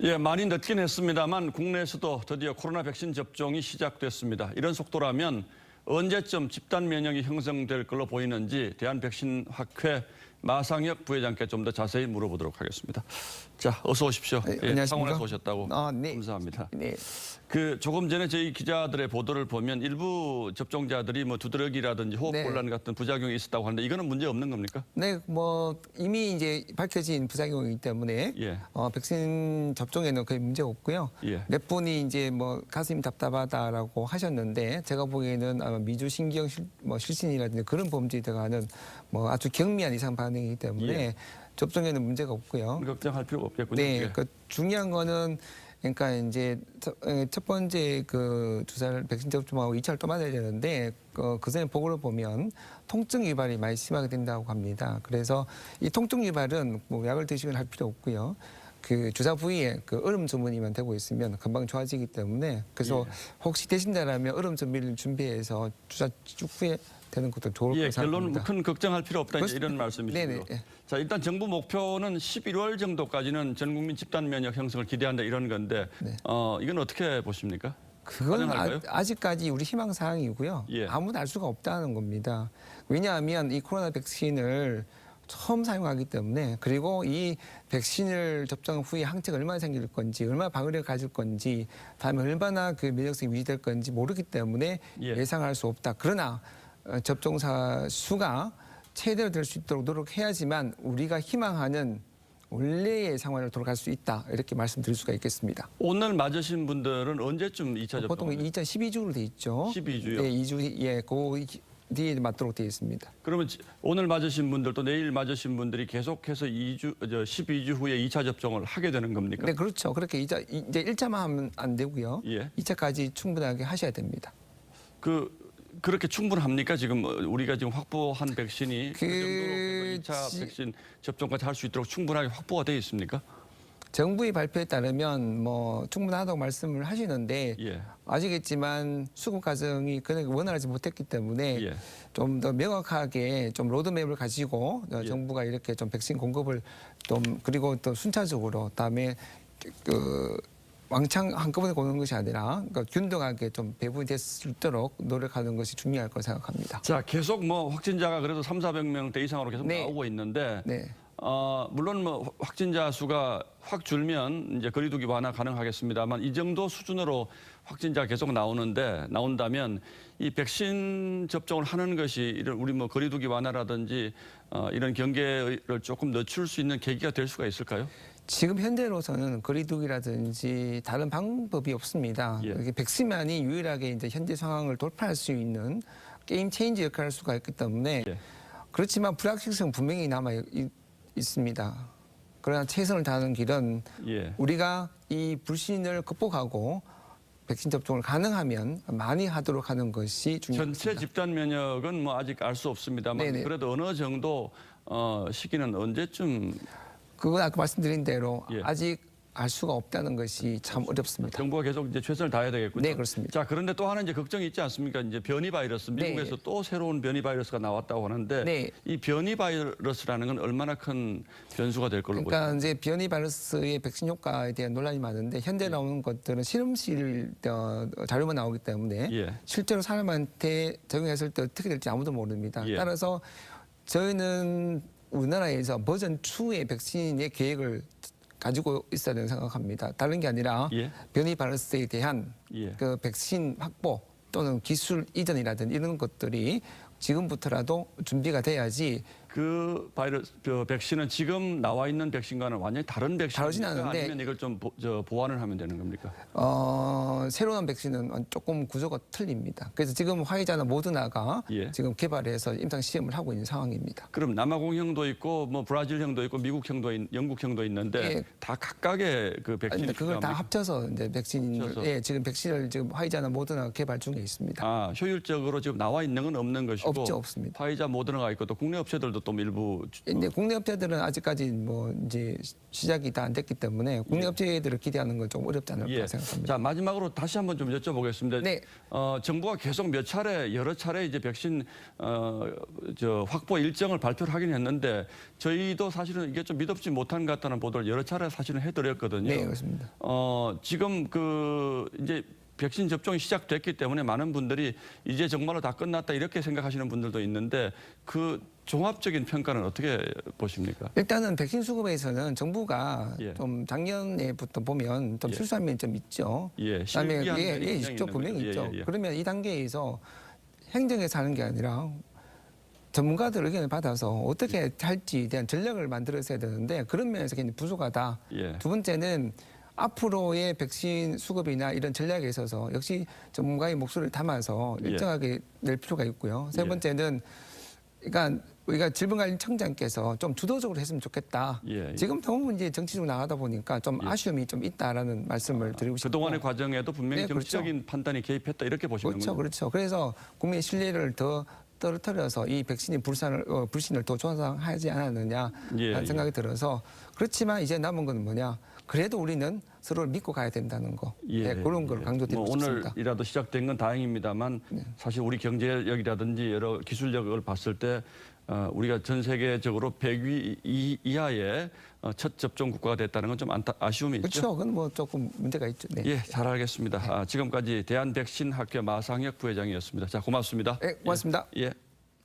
예, 많이 늦긴 했습니다만 국내에서도 드디어 코로나 백신 접종이 시작됐습니다. 이런 속도라면 언제쯤 집단 면역이 형성될 걸로 보이는지 대한백신학회 마상혁 부회장께 좀 더 자세히 물어보도록 하겠습니다. 자, 어서 오십시오. 네, 예, 안녕하십니까? 창원에서 오셨다고 네. 감사합니다. 네. 조금 전에 저희 기자들의 보도를 보면 일부 접종자들이 뭐 두드러기라든지 호흡곤란 같은 부작용이 있었다고 하는데 이거는 문제 없는 겁니까? 네, 뭐 이미 이제 밝혀진 부작용이기 때문에 예. 백신 접종에는 거의 문제가 없고요. 예. 몇 분이 이제 뭐 가슴이 답답하다라고 하셨는데 제가 보기에는 아마 미주신경 실신이라든지 그런 범죄에 들어가는 뭐 아주 경미한 이상 반응이기 때문에 예. 접종에는 문제가 없고요. 걱정할 필요가 없겠군요. 네, 예. 그 중요한 거는 그러니까 이제 첫 번째 그 주사를 백신 접종하고 2차를 또 맞아야 되는데 그 전에 보고를 보면 통증 유발이 많이 심하게 된다고 합니다. 그래서 이 통증 유발은 뭐 약을 드시거나 할 필요 없고요. 그 주사 부위에 그 얼음 주머니만 대고 있으면 금방 좋아지기 때문에 그래서 혹시 되신다라면 얼음 주머니를 준비해서 주사 쭉 후에 되는 것도 좋을 것 결론은 같습니다. 큰 걱정할 필요 없다 이런 말씀이시죠. 네네. 자, 일단 정부 목표는 11월 정도까지는 전 국민 집단 면역 형성을 기대한다 이런 건데 네. 이건 어떻게 보십니까? 그건 가능할까요? 아직까지 우리 희망 사항이고요. 예. 아무도 알 수가 없다는 겁니다. 왜냐하면 이 코로나 백신을 처음 사용하기 때문에 그리고 이 백신을 접종 후에 항체가 얼마나 생길 건지 얼마나 방어력을 가질 건지 다음에 얼마나 그 면역성이 유지될 건지 모르기 때문에 예. 예상할 수 없다. 그러나 접종자 수가 최대로 될 수 있도록 노력해야지만 우리가 희망하는 원래의 상황으로 돌아갈 수 있다. 이렇게 말씀드릴 수가 있겠습니다. 오늘 맞으신 분들은 언제쯤 2차 접종? 보통 2012주로 돼 있죠. 12주요? 네, 2주 그 뒤에 맞도록 되어 있습니다. 그러면 오늘 맞으신 분들도 내일 맞으신 분들이 계속해서 12주 후에 2차 접종을 하게 되는 겁니까? 네, 그렇죠. 그렇게 이제 1차만 하면 안 되고요. 예. 2차까지 충분하게 하셔야 됩니다. 그렇게 충분합니까? 지금 우리가 지금 확보한 백신이 그 정도로 2차 백신 접종까지 할 수 있도록 충분하게 확보가 되어 있습니까? 정부의 발표에 따르면 뭐 충분하다고 말씀을 하시는데 예. 아시겠지만 수급 과정이 그렇게 원활하지 못했기 때문에 예. 좀 더 명확하게 좀 로드맵을 가지고 정부가 이렇게 좀 백신 공급을 좀 그리고 또 순차적으로 그다음에 그 왕창 한꺼번에 고는 것이 아니라 그러니까 균등하게 좀 배분이 될 수 있도록 노력하는 것이 중요할 거라고 생각합니다. 자, 계속 뭐 확진자가 그래도 300~400명대 이상으로 계속 네. 나오고 있는데 네. 물론 뭐 확진자 수가 확 줄면 이제 거리두기 완화 가능하겠습니다만 이 정도 수준으로 확진자가 계속 나온다면 이 백신 접종을 하는 것이 이런 우리 뭐 거리두기 완화라든지 이런 경계를 조금 늦출 수 있는 계기가 될 수가 있을까요? 지금 현재로서는 거리두기라든지 다른 방법이 없습니다. 예. 이게 백신만이 유일하게 이제 현재 상황을 돌파할 수 있는 게임 체인지 역할을 할 수가 있기 때문에 예. 그렇지만 불확실성 분명히 남아 있습니다. 그러나 최선을 다하는 길은 예. 우리가 이 불신을 극복하고 백신 접종을 가능하면 많이 하도록 하는 것이 중요합니다. 전체 집단 면역은 뭐 아직 알 수 없습니다만 네네. 그래도 어느 정도 시기는 언제쯤 그건 아까 말씀드린 대로 예. 아직 알 수가 없다는 것이 참 어렵습니다. 정부가 계속 이제 최선을 다해야 되겠군요. 네, 그렇습니다. 자, 그런데 또 하나 이제 걱정이 있지 않습니까? 이제 변이 바이러스 미국에서 네. 또 새로운 변이 바이러스가 나왔다고 하는데 네. 이 변이 바이러스라는 건 얼마나 큰 변수가 될 걸로 보십니까? 그러니까 이제 변이 바이러스의 백신 효과에 대한 논란이 많은데 현재 나오는 것들은 실험실 자료만 나오기 때문에 예. 실제로 사람한테 적용했을 때 어떻게 될지 아무도 모릅니다. 예. 따라서 저희는 우리나라에서 버전 2의 백신의 계획을 가지고 있어야 된다고 생각합니다. 다른 게 아니라 예. 변이 바이러스에 대한 예. 그 백신 확보 또는 기술 이전이라든지 이런 것들이 지금부터라도 준비가 돼야지. 그 백신은 지금 나와 있는 백신과는 완전히 다른 다르진 백신입니까? 않은데 아니면 이걸 좀 보완을 하면 되는 겁니까? 새로운 백신은 조금 구조가 틀립니다. 그래서 지금 화이자나 모더나가 예. 지금 개발해서 임상 시험을 하고 있는 상황입니다. 그럼 남아공형도 있고 뭐 브라질형도 있고 미국형도 영국형도 있는데 예. 다 각각의 그 백신이 근데 그걸 다 필요합니까? 합쳐서 이제 백신을 합쳐서. 지금 백신을 지금 화이자나 모더나 개발 중에 있습니다. 효율적으로 지금 나와 있는 건 없는 것이고 없습니다. 화이자 모더나가 있고 또 국내 업체들도 또 일부 근데 국내 업체들은 아직까지 뭐 이제 시작이 다 안 됐기 때문에 국내 업체들을 기대하는 건 좀 어렵지 않을까 예. 생각합니다. 자, 마지막으로 다시 한번 좀 여쭤보겠습니다. 네. 정부가 계속 여러 차례 이제 백신 확보 일정을 발표를 하긴 했는데 저희도 사실은 이게 좀 믿op지 못한 것 같다는 보도를 여러 차례 사실은 해드렸거든요. 네, 그렇습니다. 지금 이제 백신 접종이 시작됐기 때문에 많은 분들이 이제 정말로 다 끝났다 이렇게 생각하시는 분들도 있는데 그 종합적인 평가는 어떻게 보십니까? 일단은 백신 수급에서는 정부가 예. 좀 작년에부터 보면 좀 예. 실수한 면이 좀 있죠. 예, 그다음에 실기한 면이 예, 굉장히 있죠, 있는 분명히 거죠. 있죠. 예, 예. 그러면 이 단계에서 행정에서 하는 게 아니라 전문가들 의견을 받아서 어떻게 할지에 대한 전략을 만들어야 되는데 그런 면에서 굉장히 부족하다. 예. 두 번째는 앞으로의 백신 수급이나 이런 전략에 있어서 역시 전문가의 목소리를 담아서 예. 일정하게 낼 필요가 있고요. 세 예. 번째는 그러니까 우리가 질병관리청장께서 좀 주도적으로 했으면 좋겠다. 예, 예. 지금 너무 이제 정치적으로 나가다 보니까 좀 예. 아쉬움이 좀 있다라는 말씀을 드리고 싶고. 그동안의 과정에도 분명히 네, 그렇죠. 정치적인 판단이 개입했다 이렇게 보시는 그렇죠, 거죠? 그렇죠. 그래서 국민의 신뢰를 더 떨어뜨려서 이 백신이 불신을 더 조성하지 않았느냐라는 예, 생각이 들어서 그렇지만 이제 남은 건 뭐냐? 그래도 우리는 서로를 믿고 가야 된다는 거. 네, 그런 걸 강조드리고 싶습니다. 오늘이라도 시작된 건 다행입니다만 사실 우리 경제력이라든지 여러 기술력을 봤을 때 우리가 전 세계적으로 100위 이하의 첫 접종 국가가 됐다는 건 좀 아쉬움이 있죠. 그렇죠. 그건 뭐 조금 문제가 있죠. 네. 예, 잘 알겠습니다. 지금까지 대한백신학회 마상혁 부회장이었습니다. 자, 고맙습니다. 네, 고맙습니다. 예.